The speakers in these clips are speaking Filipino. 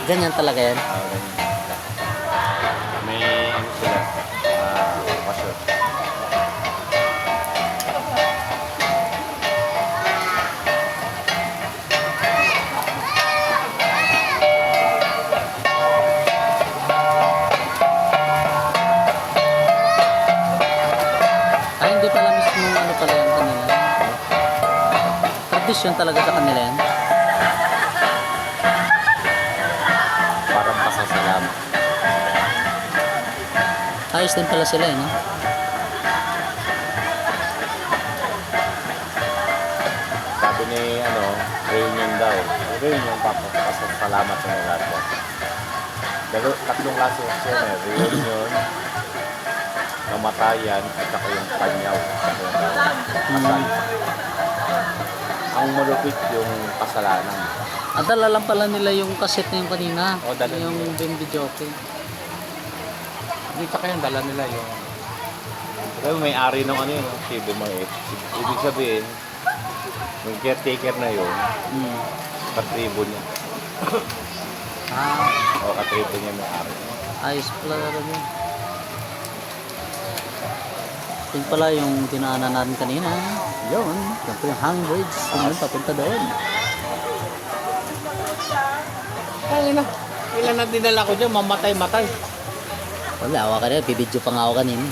Ganyan talaga yan. Ganyan. May ano sila, washer. Ay, hindi pala mismo ano pala yan kanila. Tradisyon talaga sa kanila yan. Parang pasasalamat. Ayos din pala sila eh, no? Sabi ni reunion daw. Reunion pasasalamat sa mga lahat. Tatlong klase siya na reunion, namatayan, at saka yung panyaw. Kasal. Ang malupit yung kasalanan. At dala lang pala nila yung cassette na yung kanina. Oo, dala yung nila. Bendy Jockey. Hindi pa kaya dala nila yung... Pero may-ari ng ano yun, si Dumae. Ibig sabihin, yung caretaker na yun, Hmm. katribo niya. O katribo niya may-ari. Ayos pala talaga yun. Yun pala yung dinaanan natin kanina. Yun. Yan po yung hanging bridge. Yun, papunta doon. Ay na, ilan na dinala ko dyan, mamatay-matay. Wala, awa ka na. Bibidyo pa nga ako kanina.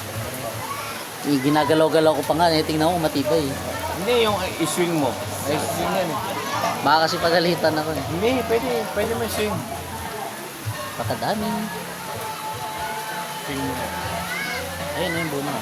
Ginagalaw-galaw ko pa nga. Tingnan ko matibay. Hindi, yung i-swing mo. Ay, swing yan eh. Baka kasi pagalitan ako eh. Hindi, pwede mo swing. Pakadami. Swing mo. Ayun na yung bunga.